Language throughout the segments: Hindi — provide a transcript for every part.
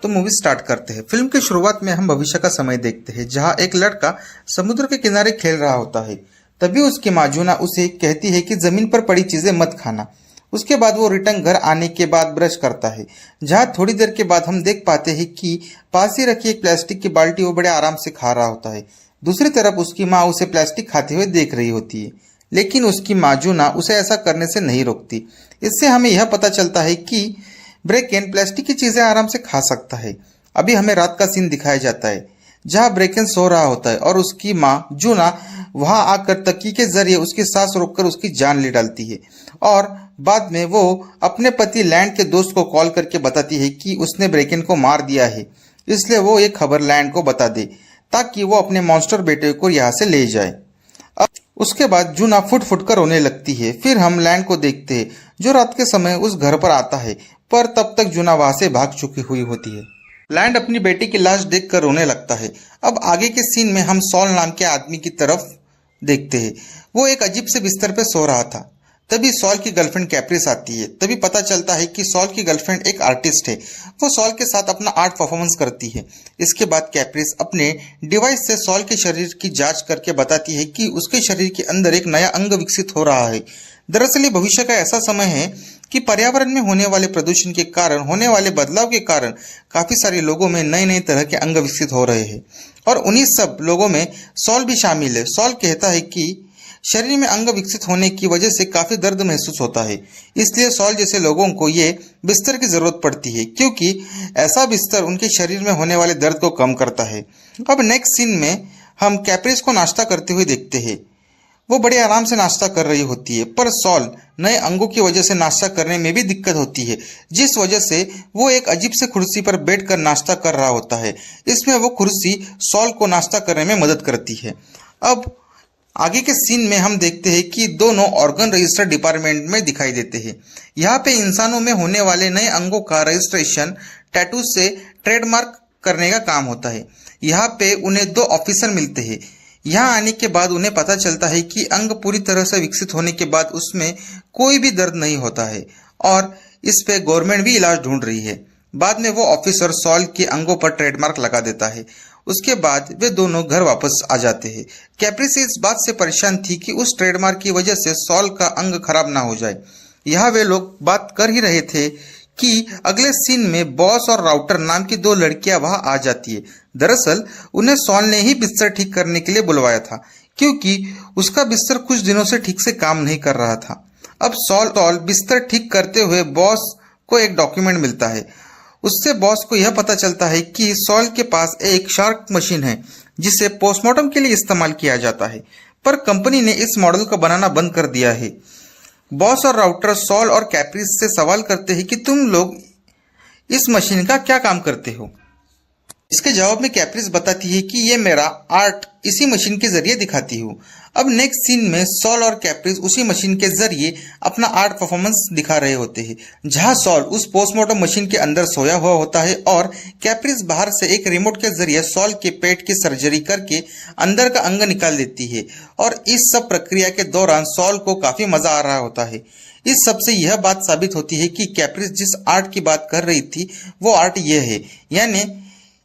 तो मूवी स्टार्ट करते हैं। फिल्म की शुरुआत में हम भविष्य का समय देखते हैं, जहां एक लड़का समुद्र के किनारे खेल रहा होता है। तभी उसकी माँ जूना उसे कहती है कि जमीन पर पड़ी चीजें मत खाना। उसके बाद वो रिटर्न घर आने के बाद ब्रश करता है, जहां थोड़ी देर के बाद हम देख पाते हैं कि पास ही रखी एक प्लास्टिक की बाल्टी वो बड़े आराम से खा रहा होता है। दूसरी तरफ उसकी माँ उसे प्लास्टिक खाते हुए देख रही होती है, लेकिन उसकी माँ जूना उसे ऐसा करने से नहीं रोकती। इससे हमें यह पता चलता है कि ब्रेकेन प्लास्टिक की चीजें आराम से खा सकता है। अभी हमें रात का सीन दिखाया जाता है, जहां ब्रेकेन सो रहा होता है और उसकी माँ जूना वहां आकर तकिए के जरिए उसकी सांस रोककर उसकी जान ले डालती है। और बाद में वो अपने पति लैंड के दोस्त को कॉल करके बताती है कि उसने ब्रेकेन को मार दिया है, इसलिए वो ये खबर लैंड को बता दे ताकि वो अपने मॉन्स्टर बेटे को यहाँ से ले जाए। अब उसके बाद जूना फुट फुट कर रोने लगती है। फिर हम लैंड को देखते हैं, जो रात के समय उस घर पर आता है, पर तब तक जूना वहां से भाग चुकी हुई होती है। लैंड अपनी बेटी की लाश देखकर रोने लगता है। अब आगे के सीन में हम सॉल नाम के आदमी की तरफ देखते हैं। वो एक अजीब से बिस्तर पे सो रहा था। तभी सॉल की गर्लफ्रेंड कैप्रिस आती है। तभी पता चलता है कि सॉल की गर्लफ्रेंड एक आर्टिस्ट है। वो सॉल के साथ अपना आर्ट परफॉर्मेंस करती है। इसके बाद कैप्रिस अपने डिवाइस से सॉल के शरीर की जांच करके बताती है कि उसके शरीर के अंदर एक नया अंग विकसित हो रहा है। दरअसल ये भविष्य का ऐसा समय है कि पर्यावरण में होने वाले प्रदूषण के कारण होने वाले बदलाव के कारण काफी सारे लोगों में नए नए तरह के अंग विकसित हो रहे हैं, और उन्हीं सब लोगों में सॉल भी शामिल है। सॉल कहता है कि शरीर में अंग विकसित होने की वजह से काफी दर्द महसूस होता है, इसलिए सॉल जैसे लोगों को ये बिस्तर की जरूरत पड़ती है, क्योंकि ऐसा बिस्तर उनके शरीर में होने वाले दर्द को कम करता है। अब नेक्स्ट सीन में हम कैप्रिस को नाश्ता करते हुए देखते हैं। वो बड़े आराम से नाश्ता कर रही होती है, पर सॉल नए अंगों की वजह से नाश्ता करने में भी दिक्कत होती है, जिस वजह से वो एक अजीब से कुर्सी पर बैठकर नाश्ता कर रहा होता है। इसमें वो कुर्सी सॉल को नाश्ता करने में मदद करती है। अब आगे के सीन में हम देखते हैं कि दोनों ऑर्गन रजिस्टर डिपार्टमेंट में दिखाई देते हैं। यहाँ पे इंसानों में होने वाले नए अंगों का रजिस्ट्रेशन टैटू से ट्रेडमार्क करने का काम होता है। यहाँ पे उन्हें 2 ऑफिसर मिलते हैं। यहाँ आने के बाद उन्हें पता चलता है कि अंग पूरी तरह से विकसित होने के बाद उसमें कोई भी दर्द नहीं होता है, और इस पे गवर्नमेंट भी इलाज ढूंढ रही है। बाद में वो ऑफिसर सॉल के अंगों पर ट्रेडमार्क लगा देता है। उसके बाद वे दोनों घर वापस आ जाते हैं। कैप्रिस इस बात से परेशान थी कि उस ट्रेडमार्क की वजह से सॉल का अंग खराब ना हो जाए। यहाँ वे लोग बात कर ही रहे थे कि अगले सीन में बॉस और राउटर नाम की 2 लड़कियां वहां आ जाती है। दरअसल उन्हें सॉल ने ही बिस्तर ठीक करने के लिए बुलवाया था, क्योंकि उसका बिस्तर कुछ दिनों से ठीक से काम नहीं कर रहा था। अब सॉल बिस्तर ठीक करते हुए बॉस को एक डॉक्यूमेंट मिलता है। उससे बॉस को यह पता चलता है कि सॉल के पास एक शार्क मशीन है, जिसे पोस्टमार्टम के लिए इस्तेमाल किया जाता है, पर कंपनी ने इस मॉडल को बनाना बंद कर दिया है। बॉस और राउटर सॉल और कैप्रिस से सवाल करते हैं कि तुम लोग इस मशीन का क्या काम करते हो। इसके जवाब में कैप्रिस बताती है कि ये मेरा आर्ट इसी मशीन के जरिए दिखाती हूँ। अब नेक्स्ट सीन में सॉल और कैप्रिस उसी मशीन के जरिए अपना आर्ट परफॉर्मेंस दिखा रहे होते हैं, जहां सॉल उस पोस्टमार्टम मशीन के अंदर सोया हुआ होता है और कैप्रिस बाहर से एक रिमोट के जरिए सॉल के पेट की सर्जरी करके अंदर का अंग निकाल देती है। और इस सब प्रक्रिया के दौरान सॉल को काफी मजा आ रहा होता है। इस सब से यह बात साबित होती है कि कैप्रिस जिस आर्ट की बात कर रही थी वो आर्ट ये है, यानी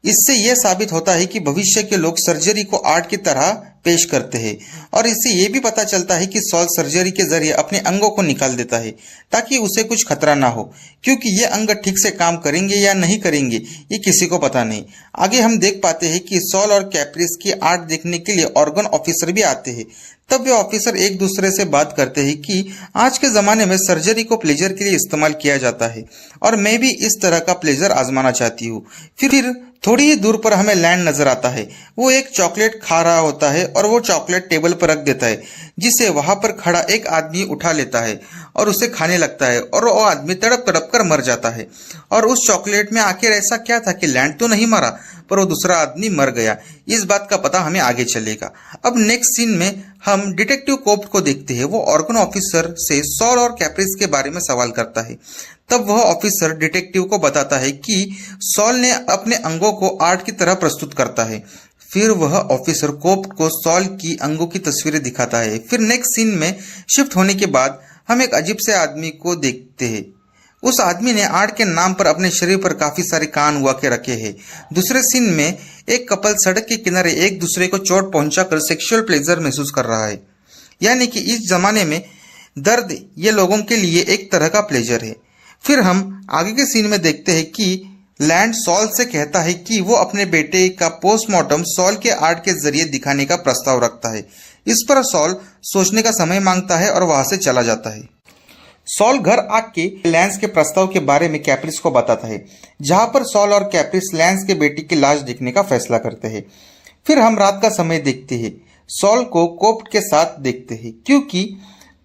इससे यह साबित होता है कि भविष्य के लोग सर्जरी को आर्ट की तरह पेश करते हैं। और इससे यह भी पता चलता है कि सॉल सर्जरी के जरिए अपने अंगों को निकाल देता है ताकि उसे कुछ खतरा ना हो, क्योंकि ये अंग ठीक से काम करेंगे या नहीं करेंगे ये किसी को पता नहीं। आगे हम देख पाते हैं कि सॉल और कैप्रिस की आर्ट देखने के लिए ऑर्गन ऑफिसर भी आते हैं। तब वे ऑफिसर एक दूसरे से बात करते हैं कि आज के ज़माने में सर्जरी को प्लेजर के लिए इस्तेमाल किया जाता है, और मैं भी इस तरह का प्लेजर आजमाना चाहती हूँ। फिर थोड़ी ही दूर पर हमें लैंड नजर आता है। वो एक चॉकलेट खा रहा होता है और वो चॉकलेट टेबल पर रख देता है, जिसे वहां पर खड़ा एक आदमी उठा लेता है और उसे खाने लगता है, और वो आदमी तड़प तड़प कर मर जाता है। और उस चॉकलेट में आखिर ऐसा क्या था कि लैंड तो नहीं मरा, पर वो दूसरा आदमी मर गया। इस बात का पता हमें आगे चलेगा। अब नेक्स्ट सीन में हम डिटेक्टिव कोप्ट को देखते हैं। वो ऑर्गन ऑफिसर से सॉल और कैप्रिस के बारे में सवाल करता है। तब वह ऑफिसर डिटेक्टिव को बताता है कि सॉल ने अपने अंगों को आर्ट की तरह प्रस्तुत करता है। फिर वह ऑफिसर कोप्ट को सॉल की अंगों की तस्वीरें दिखाता है। फिर नेक्स्ट सीन में शिफ्ट होने के बाद हम एक अजीब से आदमी को देखते हैं। उस आदमी ने आर्ट के नाम पर अपने शरीर पर काफी सारे कान हुआ के रखे हैं। दूसरे सीन में एक कपल सड़क के किनारे एक दूसरे को चोट पहुंचाकर सेक्सुअल प्लेजर महसूस कर रहा है। यानी कि इस जमाने में दर्द ये लोगों के लिए एक तरह का प्लेजर है। फिर हम आगे के सीन में देखते हैं कि लैंड सॉल से कहता है कि वो अपने बेटे का पोस्टमार्टम सॉल के आर्ट के जरिए दिखाने का प्रस्ताव रखता है। इस पर सॉल सोचने का समय मांगता है और वहां से चला जाता है। सॉल घर आके लैंस के प्रस्ताव के बारे में कैप्रिस को बताता है, जहां पर सॉल और कैप्रिस लैंस के बेटी की लाश देखने का फैसला करते हैं। फिर हम रात का समय देखते हैं। सॉल को कोप्ट के साथ देखते हैं, क्योंकि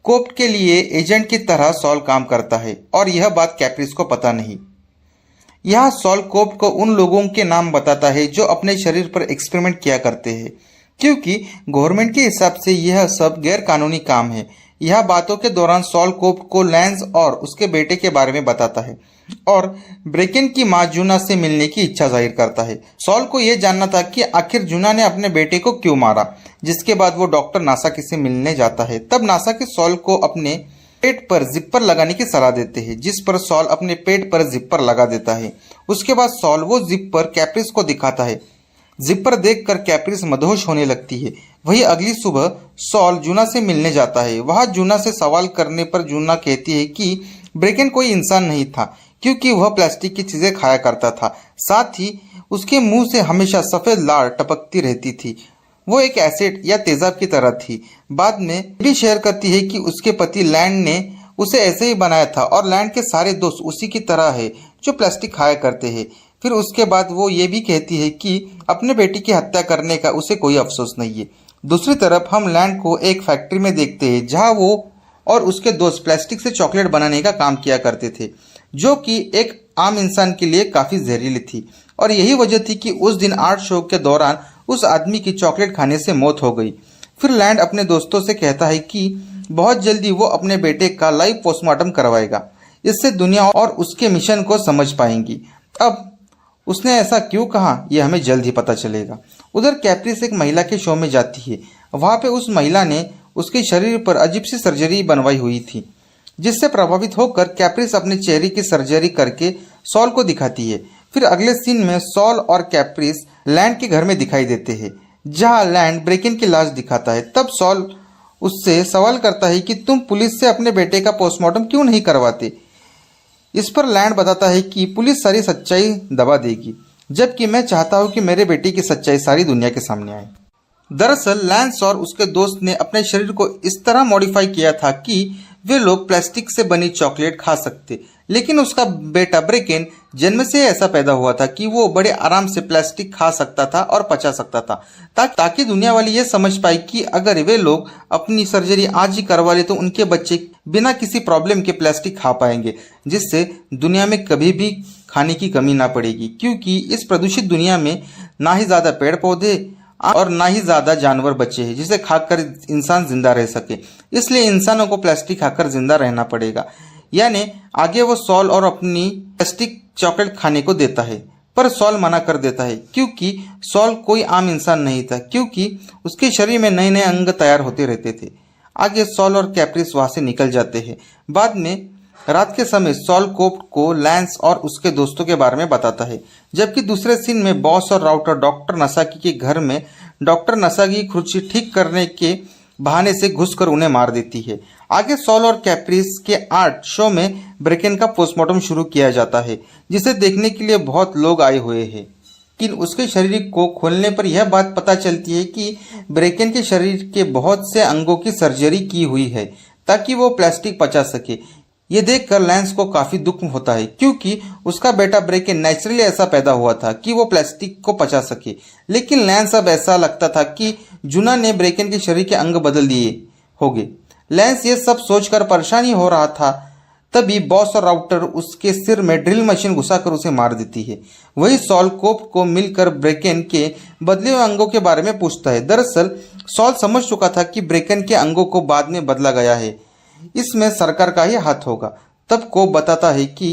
कोप्ट के लिए एजेंट की तरह सॉल काम करता है और यह बात कैप्रिस को पता नहीं। यहाँ सॉल कोप्ट को उन लोगों के नाम बताता है जो अपने शरीर पर एक्सपेरिमेंट किया करते हैं, क्योंकि गवर्नमेंट के हिसाब से यह सब गैर कानूनी काम है। यह बातों के दौरान सॉल कोप्ट को लैंस और उसके बेटे के बारे में बताता है और ब्रेकेन की मां जूना से मिलने की इच्छा जाहिर करता है। सॉल को यह जानना था कि आखिर जूना ने अपने बेटे को क्यों मारा, जिसके बाद वो डॉक्टर नासाकी से मिलने जाता है। तब नासाकी सॉल को अपने पेट पर जिपर लगाने की सलाह देते हैं, जिस पर सॉल अपने पेट पर जिपर लगा देता है। उसके बाद सॉल वो जिपर कैप्रिस को दिखाता है। जिपर देखकर कैप्रिस मदहोश होने लगती है। वही अगली सुबह सॉल जूना से मिलने जाता है। वहां जूना से सवाल करने पर जूना कहती है कि ब्रेकेन कोई इंसान नहीं था, क्योंकि वह प्लास्टिक की चीजें खाया करता था। साथ ही उसके मुंह से हमेशा सफेद लार टपकती रहती थी। वो एक एसिड या तेजाब की तरह थी। बाद में भी शेयर करती है कि उसके पति लैंड ने उसे ऐसे ही बनाया था और लैंड के सारे दोस्त उसी की तरह है जो प्लास्टिक खाया करते हैं। फिर उसके बाद वो ये भी कहती है कि अपने बेटी की हत्या करने का उसे कोई अफसोस नहीं है। दूसरी तरफ हम लैंड को एक फैक्ट्री में देखते हैं, जहां वो और उसके दोस्त प्लास्टिक से चॉकलेट बनाने का काम किया करते थे, जो कि एक आम इंसान के लिए काफी जहरीली थी। और यही वजह थी कि उस दिन आर्ट शो के दौरान उस आदमी की चॉकलेट खाने से मौत हो गई। फिर लैंड अपने दोस्तों से कहता है कि बहुत जल्दी वो अपने बेटे का लाइव पोस्टमार्टम करवाएगा। इससे दुनिया और उसके मिशन को समझ पाएंगी। अब उसने ऐसा क्यों कहा, यह हमें जल्द ही पता चलेगा। उधर कैप्रिस एक महिला के शो में जाती है। वहां पे उस महिला ने उसके शरीर पर अजीब सी सर्जरी बनवाई हुई थी, जिससे प्रभावित होकर कैप्रिस अपने चेहरे की सर्जरी करके सॉल को दिखाती है। फिर अगले सीन में सॉल और कैप्रिस लैंड के घर में दिखाई देते हैं, जहां लैंड ब्रेकेन की लाश दिखाता है। तब सॉल उससे सवाल करता है कि तुम पुलिस से अपने बेटे का पोस्टमार्टम क्यों नहीं करवाते। इस पर लैंड बताता है कि पुलिस सारी सच्चाई दबा देगी, जबकि मैं चाहता हूं कि मेरे बेटे की सच्चाई सारी दुनिया के सामने आए। दरअसल लैंस और उसके दोस्त ने अपने शरीर को इस तरह मॉडिफाई किया था कि वे लोग प्लास्टिक से बनी चॉकलेट खा सकते, लेकिन उसका बेटा ब्रेकेन जन्म से ऐसा पैदा हुआ था कि वो बड़े आराम से प्लास्टिक खा सकता था और पचा सकता था, ताकि दुनिया वाले ये समझ पाए कि अगर वे लोग अपनी सर्जरी आज ही करवा ले तो उनके बच्चे बिना किसी प्रॉब्लम के प्लास्टिक खा पाएंगे, जिससे दुनिया में कभी भी खाने की कमी ना पड़ेगी। क्योंकि इस प्रदूषित दुनिया में ना ही ज्यादा पेड़ पौधे और ना ही ज्यादा जानवर बचे हैं जिसे खाकर इंसान जिंदा रह सके, इसलिए इंसानों को प्लास्टिक खाकर जिंदा रहना पड़ेगा। यानी आगे वो सॉल और अपनी प्लास्टिक चॉकलेट खाने को देता है, पर सॉल मना कर देता है, क्योंकि सॉल कोई आम इंसान नहीं था, क्योंकि उसके शरीर में नए नए अंग तैयार होते रहते थे। आगे सॉल और कैप्रिस वहां से निकल जाते हैं। बाद में रात के समय सॉल कोप्ट को लैंस और उसके दोस्तों के बारे में बताता है, जबकि दूसरे सीन में बॉस और राउटर डॉक्टर नासाकी के घर में डॉक्टर नासाकी की खुर्ची ठीक करने के बहाने से घुसकर उन्हें मार देती है। आगे सॉल और कैप्रिस के आर्ट शो में ब्रेकेन का पोस्टमार्टम शुरू किया जाता है, जिसे देखने के लिए बहुत लोग आए हुए हैं। लेकिन उसके शरीर को खोलने पर यह बात पता चलती है कि ब्रेकेन के शरीर के बहुत से अंगों की सर्जरी की हुई है ताकि वो प्लास्टिक पचा सके। ये देखकर लैंस को काफी दुख होता है, क्योंकि उसका बेटा ब्रेकेन नेचुरली ऐसा पैदा हुआ था कि वो प्लास्टिक को पचा सके। लेकिन लैंस अब ऐसा लगता था कि जूना ने ब्रेकेन के शरीर के अंग बदल दिए होंगे। लैंस ये सब सोचकर परेशान ही हो रहा था, तभी बॉस और राउटर उसके सिर में ड्रिल मशीन घुसाकर उसे मार देती है। वही सॉल कोप्ट को मिलकर ब्रेकेन के बदले हुए अंगों के बारे में पूछता है। दरअसल सॉल समझ चुका था कि ब्रेकेन के अंगों को बाद में बदला गया है, इसमें सरकार का ही हाथ होगा। तब कोप बताता है कि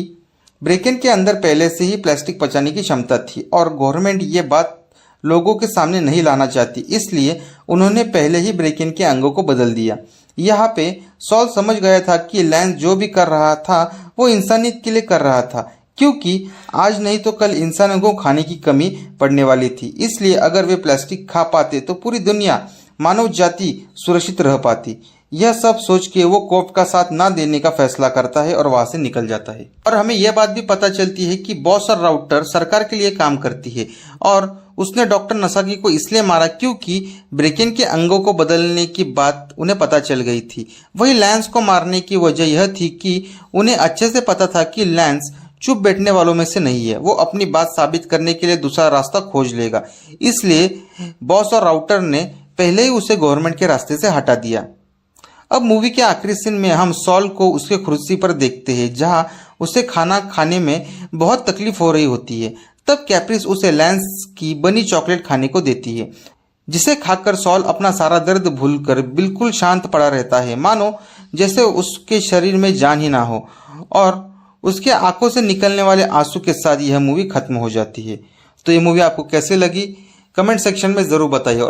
ब्रेकेन के अंदर पहले से ही प्लास्टिक पचाने की क्षमता थी और गवर्नमेंट ये बात लोगों के सामने नहीं लाना चाहती, इसलिए उन्होंने पहले ही ब्रेकेन के अंगों को बदल दिया। यहाँ पे सॉल समझ गया था कि लैंस जो भी कर रहा था वो इंसानियत के लिए कर रहा था, क्योंकि आज नहीं तो कल इंसानों को खाने की कमी पड़ने वाली थी। इसलिए अगर वे प्लास्टिक खा पाते तो पूरी दुनिया, मानव जाति सुरक्षित रह पाती। यह सब सोच के वो कोर्ट का साथ ना देने का फैसला करता है और वहां से निकल जाता है। और हमें यह बात भी पता चलती है कि बॉस और राउटर सरकार के लिए काम करती है और उसने डॉक्टर नसाकी को इसलिए मारा क्योंकि ब्रेकिन के अंगों को बदलने की बात उन्हें पता चल गई थी। वही लैंस को मारने की वजह यह थी कि उन्हें अच्छे से पता था कि लैंस चुप बैठने वालों में से नहीं है, वो अपनी बात साबित करने के लिए दूसरा रास्ता खोज लेगा। इसलिए बॉस और राउटर ने पहले ही उसे गवर्नमेंट के रास्ते से हटा दिया। अब मूवी के आखिरी सीन में हम सॉल को उसके कुर्सी पर देखते हैं, जहां उसे खाना खाने में बहुत तकलीफ हो रही होती है। तब कैप्रिस उसे लैंस की बनी चॉकलेट खाने को देती है, जिसे खाकर सॉल अपना सारा दर्द भूलकर बिल्कुल शांत पड़ा रहता है, मानो जैसे उसके शरीर में जान ही ना हो। और उसके आंखों से निकलने वाले आंसू के साथ यह मूवी खत्म हो जाती है। तो ये मूवी आपको कैसे लगी, कमेंट सेक्शन में जरूर बताइए।